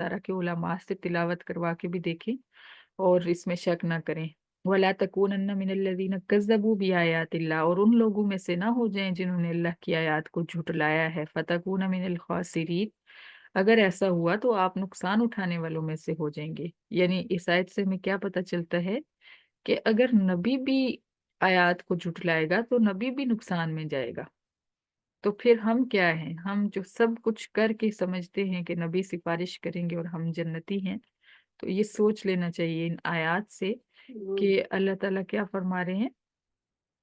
तारा के उलमा से तिलावत करवा के भी देखें और इसमें शक ना करें। वला तकूनन्ना मिनल्लज़ीना कज़्ज़बू बिआयातिल्लाह, और उन लोगों में से ना हो जाएं जिन्होंने अल्लाह की आयत को झुटलाया है। फतकूना मिनल खासिरीन, अगर ऐसा हुआ तो आप नुकसान उठाने वालों में से हो जाएंगे। यानी इस आयत से हमें क्या पता चलता है कि अगर नबी भी आयत को झुटलाएगा तो नबी भी नुकसान में जाएगा। तो फिर हम क्या हैं, हम जो सब कुछ करके समझते हैं कि नबी सिफारिश करेंगे और हम जन्नती हैं। तो ये सोच लेना चाहिए इन आयत से कि अल्लाह ताला क्या फरमा रहे हैं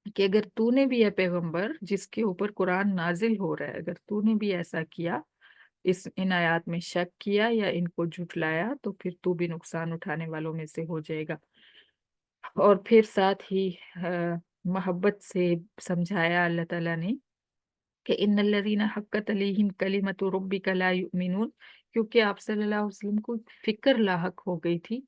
कि अगर तूने भी है पैगंबर जिसके ऊपर कुरान नाजिल हो रहा है, अगर तूने भी ऐसा किया, इस इन आयत में शक किया या इनको झुटलाया, तो फिर तू भी नुकसान उठाने वालों में से हो जाएगा। और फिर साथ ही मोहब्बत से समझाया अल्लाह ताला ने कि इन्नल्लज़ीना हक्कत अलैहिम कलिमतु रब्बिका ला युमिनून, क्योंकि आप सल्लल्लाहु अलैहि वसल्लम को फिक्र लाहक हो गई थी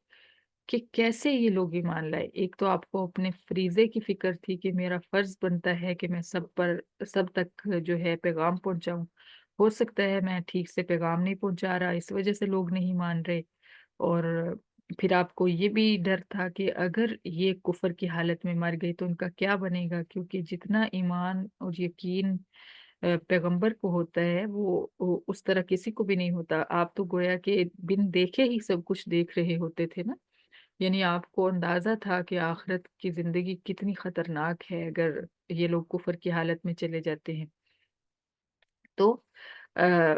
कि कैसे ये लोग ईमान लाए। एक तो आपको अपने फरीजे की फिक्र थी कि मेरा फर्ज बनता है कि मैं सब तक जो है पैगाम पहुंचाऊं। हो सकता है मैं ठीक से पैगाम नहीं पहुंचा रहा, इस वजह से लोग नहीं मान रहे। और फिर आपको ये भी डर था कि अगर ये कुफर की हालत में मर गई तो उनका क्या बनेगा, क्योंकि जितना ईमान और यकीन पैगंबर को होता है वो उस तरह किसी को भी नहीं होता। आप तो गोया कि बिन देखे ही सब कुछ देख रहे होते थे ना। यानी आपको अंदाजा था कि आखिरत की जिंदगी कितनी खतरनाक है अगर ये लोग कुफर की हालत में चले जाते हैं। तो आ,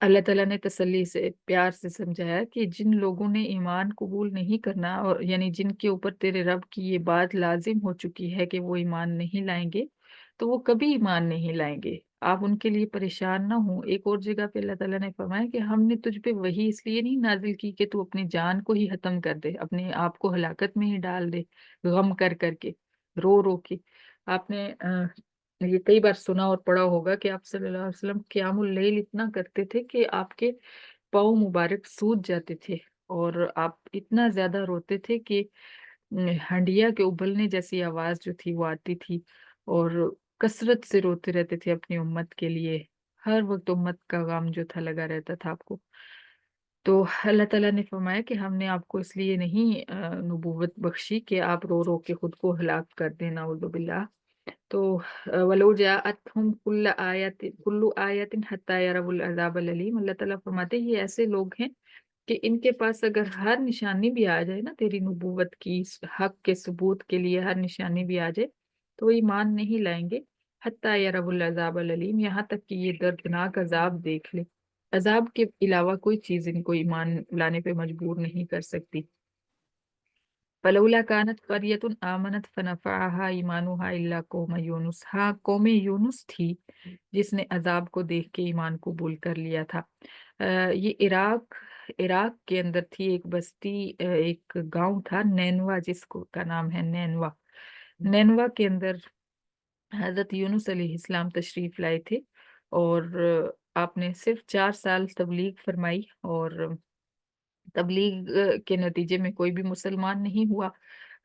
अल्लाह ताला ने तसल्ली से प्यार से समझाया कि जिन लोगों ने ईमान कबूल नहीं करना, और यानी जिनके ऊपर तेरे रब की ये बात लाजिम हो चुकी है कि वो ईमान नहीं लाएंगे, तो वो कभी ईमान नहीं लाएंगे। आप उनके लिए परेशान ना हो। एक और जगह पे अल्लाह ताला ने फरमाया कि हमने तुझ पे वही इसलिए नहीं नाजिल की कि तू अपनी जान को ही खत्म कर दे, अपने आप को हलाकत में ही डाल दे, गम कर करके, रो रो के। आपने ये कई बार सुना और पढ़ा होगा कि आप सल्लल्लाहु अलैहि वसल्लम क़ियामुल लैल इतना करते थे कि आपके पाँव मुबारक सूज जाते थे, और आप इतना ज्यादा रोते थे कि हंडिया के उबलने जैसी आवाज जो थी वो आती थी। और कसरत से रोते रहते थे अपनी उम्मत के लिए। हर वक्त उम्मत का गम जो था लगा रहता था आपको। तो अल्लाह ताला ने फरमाया कि हमने आपको इसलिए नहीं नबूवत बख्शी कि आप रो रो के खुद को हलाक कर देना, उज़्बिल्लाह। तो वलो जाअतहुम कुल्लु आयतिन हत्ता यरवुल अज़ाबल अलीम, अल्लाह ताला फरमाते हैं ये ऐसे लोग हैं कि इनके पास अगर हर निशानी भी आ जाए ना, तेरी नबूवत की हक के सबूत के लिए हर निशानी भी आ जाए, तो वो ईमान नहीं लाएंगे। हत्ता यरवुल अज़ाबल अलीम, यहाँ तक कि ये दर्दनाक अजाब देख ले। अजाब के अलावा कोई चीज इनको ईमान लाने पे मजबूर नहीं कर सकती। फलौला कानत करियतुन आमनत फनफअहा ईमानुहा इल्ला कौम यूनुस, हाँ कौम यूनुस थी जिसने अजाब को देख के ईमान कबूल कर लिया था। ये इराक इराक के अंदर थी एक बस्ती, एक गांव था नैनवा, जिसको का नाम है नैनवा। नैनवा के अंदर हजरत यूनुस अलैहिस्सलाम तशरीफ लाए थे। और आपने सिर्फ 4 साल तबलीग फरमाई, और तबलीग के नतीजे में कोई भी मुसलमान नहीं हुआ।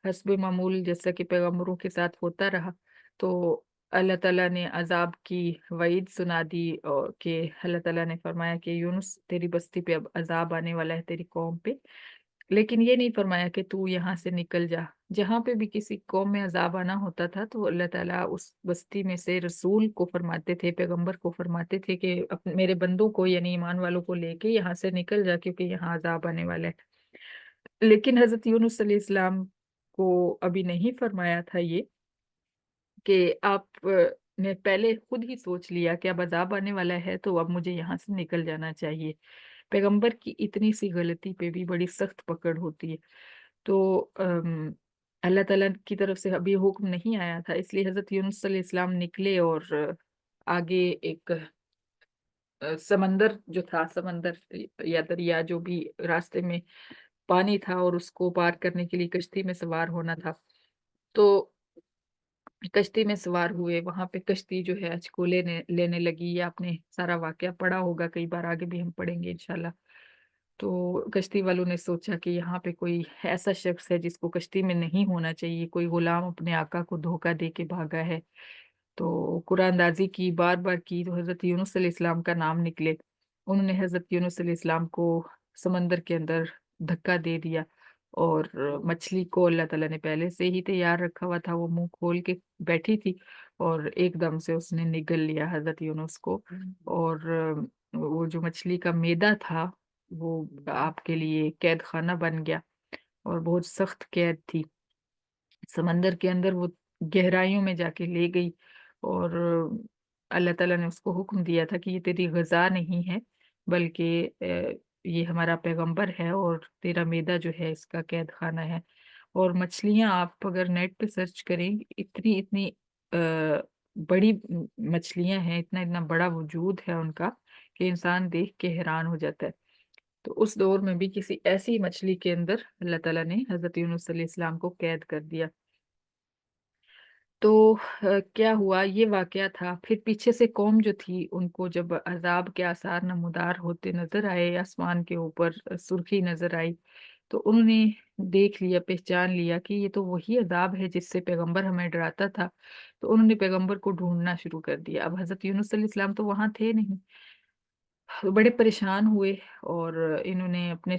हस्बे मामूल जैसा कि पैगंबरों के साथ होता रहा। तो अल्लाह ताला ने अजाब की वईद सुना दी, और कि अल्लाह ताला ने फरमाया कि यूनुस तेरी बस्ती पे अब अजाब आने वाला है, तेरी कौम पे। लेकिन ये नहीं फरमाया कि तू यहाँ से निकल जा। जहाँ पे भी किसी कौम में अजाब आना होता था तो अल्लाह ताला उस बस्ती में से रसूल को फरमाते थे, पैगंबर को फरमाते थे कि मेरे बंदों को यानी ईमान वालों को लेके यहाँ से निकल जा, क्योंकि यहाँ अजाब आने वाला है। लेकिन हजरत यूनुस अलैहिस्सलाम को अभी नहीं फरमाया था ये कि आप ने पहले खुद ही सोच लिया कि अब अजाब आने वाला है तो अब मुझे यहाँ से निकल जाना चाहिए। पैगंबर की इतनी सी गलती पे भी बड़ी सख्त पकड़ होती है। तो अल्लाह ताला की तरफ से अभी हुक्म नहीं आया था, इसलिए हजरत यूनुस अलैहिस्सलाम निकले और आगे एक समंदर जो था, समंदर या दरिया जो भी रास्ते में पानी था, और उसको पार करने के लिए कश्ती में सवार होना था। तो कश्ती में सवार हुए, वहां पे कश्ती जो है अचकोले लेने लगी। ये आपने सारा वाकया पढ़ा होगा, कई बार आगे भी हम पढ़ेंगे इंशाल्लाह। तो कश्ती वालों ने सोचा कि यहाँ पे कोई ऐसा शख्स है जिसको कश्ती में नहीं होना चाहिए, कोई गुलाम अपने आका को धोखा दे के भागा है। तो कुरानदाजी की बार बार की तो हजरत यूनुस अलैहिस्सलाम का नाम निकले। انہوں نے حضرت یونس علیہ السلام کو سمندر کے اندر دھکا دے دیا، اور مچھلی کو اللہ تعالیٰ نے پہلے سے ہی تیار رکھا ہوا تھا، وہ منہ کھول کے بیٹھی تھی، اور ایک دم سے اس نے نگل لیا حضرت یونس کو، اور وہ جو مچھلی کا میدا تھا وہ آپ کے لیے قید خانہ بن گیا، اور بہت سخت قید تھی سمندر کے اندر، وہ گہرائیوں میں جا کے لے گئی، اور اللہ تعالیٰ نے اس کو حکم دیا تھا کہ یہ تیری غذا نہیں ہے، بلکہ یہ ہمارا پیغمبر ہے، اور تیرا میدا جو ہے اس کا قید خانہ ہے۔ اور مچھلیاں آپ اگر نیٹ پہ سرچ کریں، اتنی اتنی بڑی مچھلیاں ہیں، اتنا اتنا بڑا وجود ہے ان کا کہ انسان دیکھ کے حیران ہو جاتا ہے۔ تو اس دور میں بھی کسی ایسی مچھلی کے اندر اللہ تعالیٰ نے حضرت یونس علیہ السلام کو قید کر دیا۔ تو کیا ہوا، یہ واقعہ تھا۔ پھر پیچھے سے قوم جو تھی، ان کو جب عذاب کے آثار نمودار ہوتے نظر آئے، آسمان کے اوپر سرخی نظر آئی، تو انہوں نے دیکھ لیا، پہچان لیا کہ یہ تو وہی عذاب ہے جس سے پیغمبر ہمیں ڈراتا تھا۔ تو انہوں نے پیغمبر کو ڈھونڈنا شروع کر دیا۔ اب حضرت یونس علیہ السلام تو وہاں تھے نہیں، بڑے پریشان ہوئے، اور انہوں نے اپنے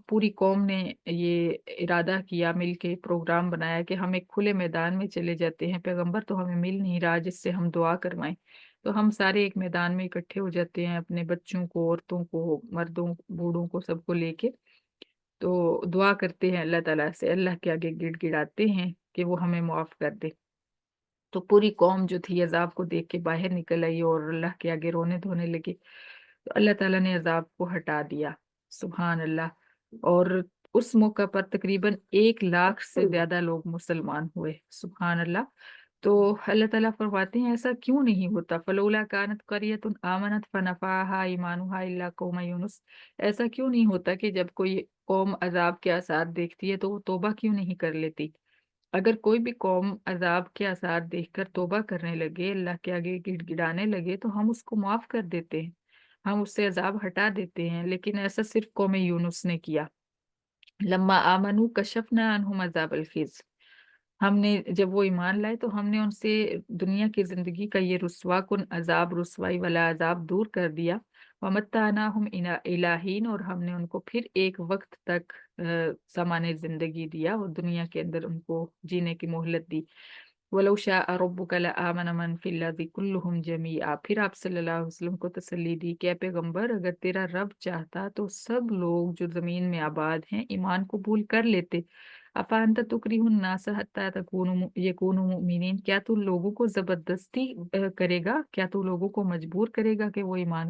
پوری قوم نے یہ ارادہ کیا، مل کے پروگرام بنایا کہ ہم ایک کھلے میدان میں چلے جاتے ہیں، پیغمبر تو ہمیں مل نہیں رہا جس سے ہم دعا کروائیں، تو ہم سارے ایک میدان میں اکٹھے ہو جاتے ہیں، اپنے بچوں کو، عورتوں کو، مردوں، بوڑھوں کو، سب کو لے کے، تو دعا کرتے ہیں اللہ تعالیٰ سے، اللہ کے آگے گڑ گڑاتے ہیں کہ وہ ہمیں معاف کر دے۔ تو پوری قوم جو تھی عذاب کو دیکھ کے باہر نکل آئی، اور اللہ کے آگے رونے دھونے لگے، تو اللہ تعالیٰ نے عذاب کو ہٹا دیا، سبحان اللہ۔ اور اس موقع پر تقریباً 1 لاکھ سے زیادہ لوگ مسلمان ہوئے، سبحان اللہ۔ تو اللہ تعالیٰ فرماتے ہیں ایسا کیوں نہیں ہوتا، فلولا کانت قریۃ آمنت فنفعہا ایمانہا الا قوم یونس، ایسا کیوں نہیں ہوتا کہ جب کوئی قوم عذاب کے آثار دیکھتی ہے تو وہ توبہ کیوں نہیں کر لیتی؟ اگر کوئی بھی قوم عذاب کے آثار دیکھ کر توبہ کرنے لگے، اللہ کے آگے گڑ گڑانے لگے، تو ہم اس کو معاف کر دیتے ہیں، ہم اس سے عذاب ہٹا دیتے ہیں، لیکن ایسا صرف قوم یونس نے کیا۔ لما آمنو کشفنا عنہم عذاب الخزي، ہم نے جب وہ ایمان لائے تو ہم نے ان سے دنیا کی زندگی کا یہ رسوا کن عذاب، رسوائی والا عذاب دور کر دیا، ومتعناہم الہین، اور ہم نے ان کو پھر ایک وقت تک سامان زندگی دیا، اور دنیا کے اندر ان کو جینے کی مہلت دی۔ وَلَوْ شَاءَ رَبُّكَ لَآمَنَ مَنْ فِي الْأَرْضِ كُلُّهُمْ جَمِيعًا، پھر آپ صلی اللہ علیہ وسلم کو تسلی دی کہ اے پیغمبر، اگر تیرا رب چاہتا تو سب لوگ جو زمین میں آباد ہیں ایمان قبول کر لیتے۔ اَفَأَنْتَ تُكْرِهُ النَّاسَ حَتَّى يَكُونُوا مُؤْمِنِينَ، کیا تو لوگوں کو زبردستی کرے گا، کیا تو لوگوں کو مجبور کرے گا کہ وہ ایمان